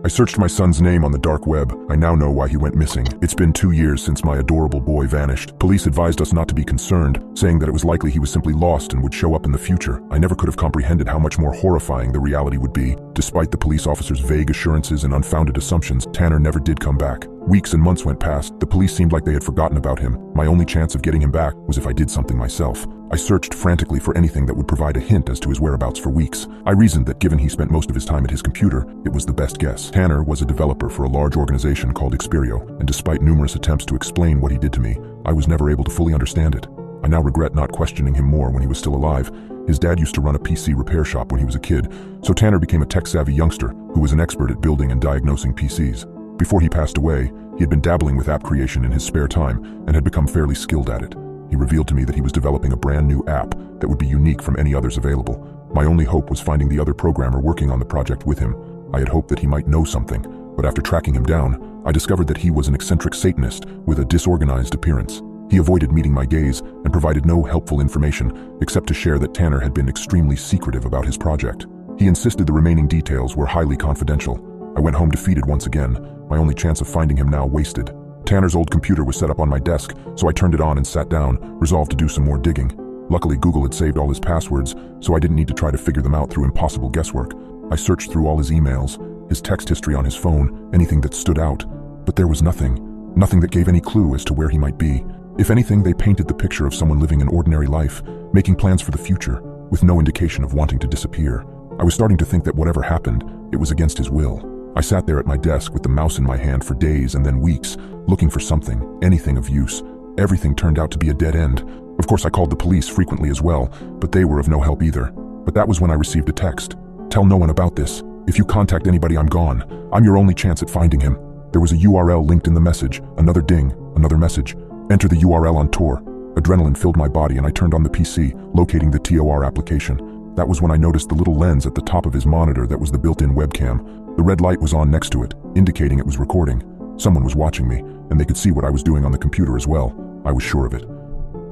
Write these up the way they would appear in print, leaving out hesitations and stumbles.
I searched my son's name on the dark web. I now know why he went missing. It's been 2 years since my adorable boy vanished. Police advised us not to be concerned, saying that it was likely he was simply lost and would show up in the future. I never could have comprehended how much more horrifying the reality would be. Despite the police officers' vague assurances and unfounded assumptions, Tanner never did come back. Weeks and months went past. The police seemed like they had forgotten about him. My only chance of getting him back was if I did something myself. I searched frantically for anything that would provide a hint as to his whereabouts for weeks. I reasoned that given he spent most of his time at his computer, it was the best guess. Tanner was a developer for a large organization called Xperio, and despite numerous attempts to explain what he did to me, I was never able to fully understand it. I now regret not questioning him more when he was still alive. His dad used to run a PC repair shop when he was a kid, so Tanner became a tech-savvy youngster who was an expert at building and diagnosing PCs. Before he passed away, he had been dabbling with app creation in his spare time and had become fairly skilled at it. He revealed to me that he was developing a brand new app that would be unique from any others available. My only hope was finding the other programmer working on the project with him. I had hoped that he might know something, but after tracking him down, I discovered that he was an eccentric Satanist with a disorganized appearance. He avoided meeting my gaze and provided no helpful information except to share that Tanner had been extremely secretive about his project. He insisted the remaining details were highly confidential. I went home defeated once again, my only chance of finding him now wasted. Tanner's old computer was set up on my desk, so I turned it on and sat down, resolved to do some more digging. Luckily, Google had saved all his passwords, so I didn't need to try to figure them out through impossible guesswork. I searched through all his emails, his text history on his phone, anything that stood out. But there was nothing that gave any clue as to where he might be. If anything, they painted the picture of someone living an ordinary life, making plans for the future, with no indication of wanting to disappear. I was starting to think that whatever happened, it was against his will. I sat there at my desk with the mouse in my hand for days and then weeks, looking for something, anything of use. Everything turned out to be a dead end. Of course, I called the police frequently as well, but they were of no help either. But that was when I received a text. "Tell no one about this. If you contact anybody, I'm gone. I'm your only chance at finding him." There was a URL linked in the message. Another ding, another message. "Enter the URL on Tor." Adrenaline filled my body and I turned on the PC, locating the Tor application. That was when I noticed the little lens at the top of his monitor that was the built-in webcam. The red light was on next to it, indicating it was recording. Someone was watching me, and they could see what I was doing on the computer as well. I was sure of it.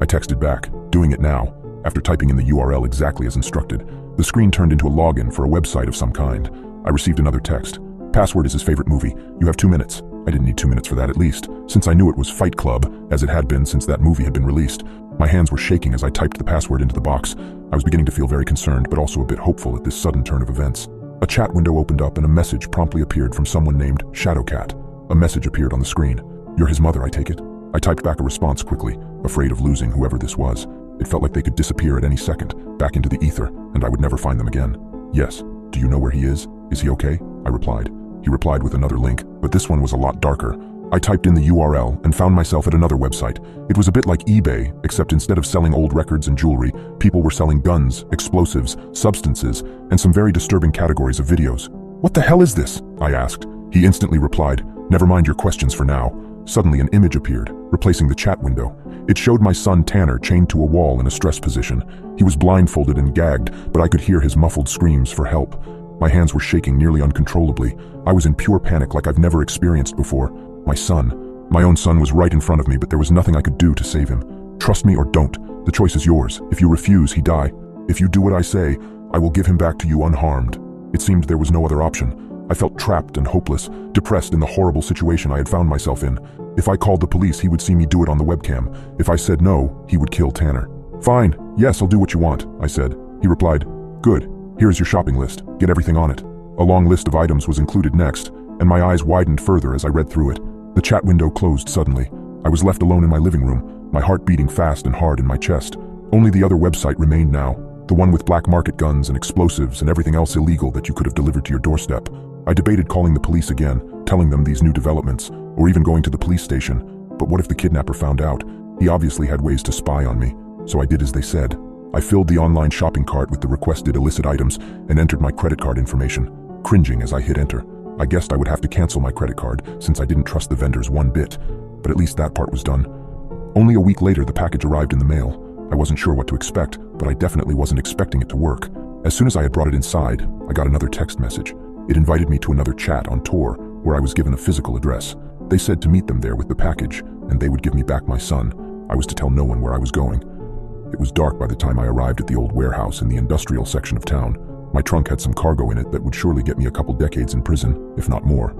I texted back, doing it now. After typing in the URL exactly as instructed, the screen turned into a login for a website of some kind. I received another text. "Password is his favorite movie. You have 2 minutes." I didn't need 2 minutes for that at least, since I knew it was Fight Club, as it had been since that movie had been released. My hands were shaking as I typed the password into the box. I was beginning to feel very concerned, but also a bit hopeful at this sudden turn of events. A chat window opened up and a message promptly appeared from someone named Shadowcat. A message appeared on the screen. "You're his mother, I take it?" I typed back a response quickly, afraid of losing whoever this was. It felt like they could disappear at any second, back into the ether, and I would never find them again. "Yes. Do you know where he is? Is he okay?" I replied. He replied with another link, but this one was a lot darker. I typed in the URL and found myself at another website. It was a bit like eBay, except instead of selling old records and jewelry, people were selling guns, explosives, substances, and some very disturbing categories of videos. "What the hell is this?" I asked. He instantly replied, "Never mind your questions for now." Suddenly an image appeared, replacing the chat window. It showed my son Tanner chained to a wall in a stress position. He was blindfolded and gagged, but I could hear his muffled screams for help. My hands were shaking nearly uncontrollably. I was in pure panic like I've never experienced before. My own son was right in front of me, but there was nothing I could do to save him. "Trust me or don't. The choice is yours. If you refuse, he die. If you do what I say, I will give him back to you unharmed." It seemed there was no other option. I felt trapped and hopeless, depressed in the horrible situation I had found myself in. If I called the police, he would see me do it on the webcam. If I said no, he would kill Tanner. "Fine. Yes, I'll do what you want," I said. He replied, "Good. Here's your shopping list. Get everything on it." A long list of items was included next, and my eyes widened further as I read through it. The chat window closed suddenly. I was left alone in my living room, my heart beating fast and hard in my chest. Only the other website remained now, the one with black market guns and explosives and everything else illegal that you could have delivered to your doorstep. I debated calling the police again, telling them these new developments, or even going to the police station. But what if the kidnapper found out? He obviously had ways to spy on me, so I did as they said. I filled the online shopping cart with the requested illicit items and entered my credit card information, cringing as I hit enter. I guessed I would have to cancel my credit card since I didn't trust the vendors one bit, but at least that part was done. Only a week later, the package arrived in the mail. I wasn't sure what to expect, but I definitely wasn't expecting it to work. As soon as I had brought it inside, I got another text message. It invited me to another chat on Tor, where I was given a physical address. They said to meet them there with the package, and they would give me back my son. I was to tell no one where I was going. It was dark by the time I arrived at the old warehouse in the industrial section of town. My trunk had some cargo in it that would surely get me a couple decades in prison, if not more.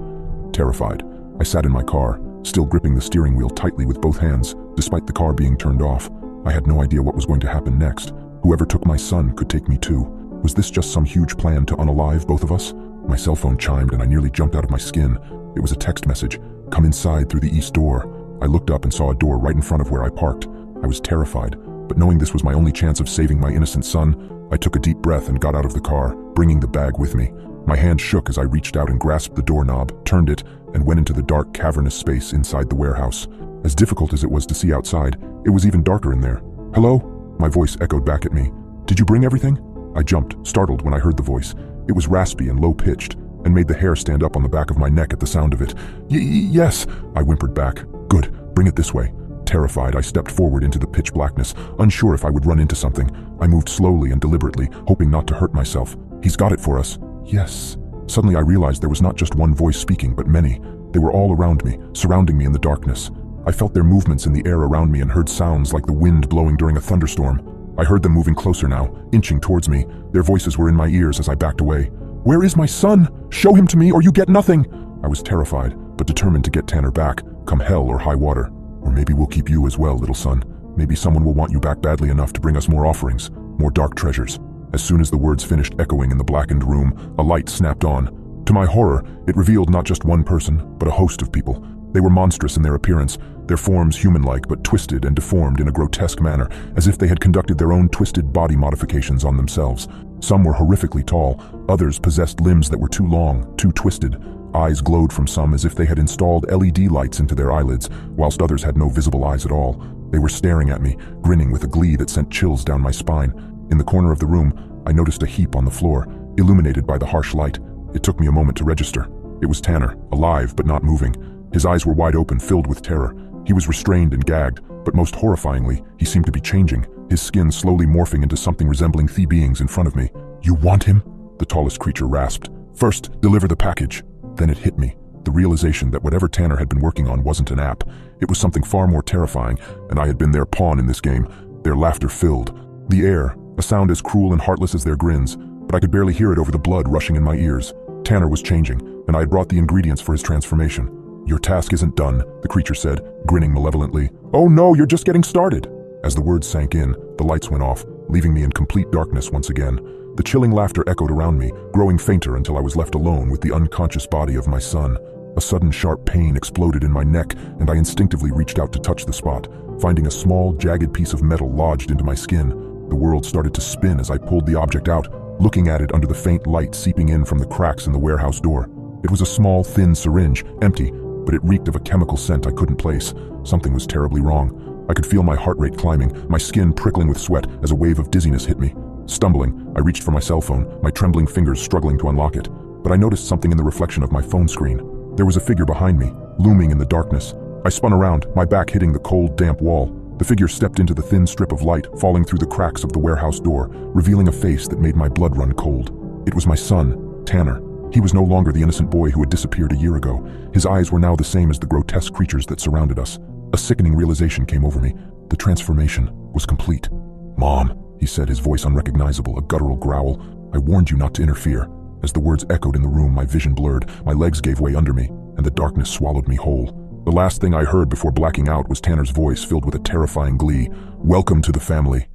Terrified, I sat in my car, still gripping the steering wheel tightly with both hands, despite the car being turned off. I had no idea what was going to happen next. Whoever took my son could take me too. Was this just some huge plan to unalive both of us? My cell phone chimed and I nearly jumped out of my skin. It was a text message. Come inside through the east door. I looked up and saw a door right in front of where I parked. I was terrified, but knowing this was my only chance of saving my innocent son, I took a deep breath and got out of the car, bringing the bag with me. My hand shook as I reached out and grasped the doorknob, turned it, and went into the dark, cavernous space inside the warehouse. As difficult as it was to see outside, it was even darker in there. "Hello?" My voice echoed back at me. "Did you bring everything?" I jumped, startled when I heard the voice. It was raspy and low-pitched, and made the hair stand up on the back of my neck at the sound of it. Yes," I whimpered back. "Good, bring it this way." Terrified, I stepped forward into the pitch blackness, unsure if I would run into something. I moved slowly and deliberately, hoping not to hurt myself. "He's got it for us." "Yes." Suddenly I realized there was not just one voice speaking, but many. They were all around me, surrounding me in the darkness. I felt their movements in the air around me and heard sounds like the wind blowing during a thunderstorm. I heard them moving closer now, inching towards me. Their voices were in my ears as I backed away. "Where is my son? Show him to me or you get nothing!" I was terrified, but determined to get Tanner back, come hell or high water. "Or maybe we'll keep you as well, little son. Maybe someone will want you back badly enough to bring us more offerings, more dark treasures." As soon as the words finished echoing in the blackened room, a light snapped on. To my horror, it revealed not just one person, but a host of people. They were monstrous in their appearance, their forms human-like but twisted and deformed in a grotesque manner, as if they had conducted their own twisted body modifications on themselves. Some were horrifically tall, others possessed limbs that were too long, too twisted. Eyes glowed from some as if they had installed LED lights into their eyelids, whilst others had no visible eyes at all. They were staring at me, grinning with a glee that sent chills down my spine. In the corner of the room, I noticed a heap on the floor, illuminated by the harsh light. It took me a moment to register. It was Tanner, alive but not moving. His eyes were wide open, filled with terror. He was restrained and gagged, but most horrifyingly, he seemed to be changing, his skin slowly morphing into something resembling the beings in front of me. "You want him?" the tallest creature rasped. "First, deliver the package." Then it hit me, the realization that whatever Tanner had been working on wasn't an app. It was something far more terrifying, and I had been their pawn in this game. Their laughter filled the air, a sound as cruel and heartless as their grins, but I could barely hear it over the blood rushing in my ears. Tanner was changing, and I had brought the ingredients for his transformation. "Your task isn't done," the creature said, grinning malevolently. "Oh no, you're just getting started." As the words sank in, the lights went off, leaving me in complete darkness once again. The chilling laughter echoed around me, growing fainter until I was left alone with the unconscious body of my son. A sudden sharp pain exploded in my neck, and I instinctively reached out to touch the spot, finding a small, jagged piece of metal lodged into my skin. The world started to spin as I pulled the object out, looking at it under the faint light seeping in from the cracks in the warehouse door. It was a small, thin syringe, empty, but it reeked of a chemical scent I couldn't place. Something was terribly wrong. I could feel my heart rate climbing, my skin prickling with sweat as a wave of dizziness hit me. Stumbling, I reached for my cell phone, my trembling fingers struggling to unlock it. But I noticed something in the reflection of my phone screen. There was a figure behind me, looming in the darkness. I spun around, my back hitting the cold, damp wall. The figure stepped into the thin strip of light, falling through the cracks of the warehouse door, revealing a face that made my blood run cold. It was my son, Tanner. He was no longer the innocent boy who had disappeared a year ago. His eyes were now the same as the grotesque creatures that surrounded us. A sickening realization came over me. The transformation was complete. "Mom," he said, his voice unrecognizable, a guttural growl. "I warned you not to interfere." As the words echoed in the room, my vision blurred, my legs gave way under me, and the darkness swallowed me whole. The last thing I heard before blacking out was Tanner's voice filled with a terrifying glee. "Welcome to the family."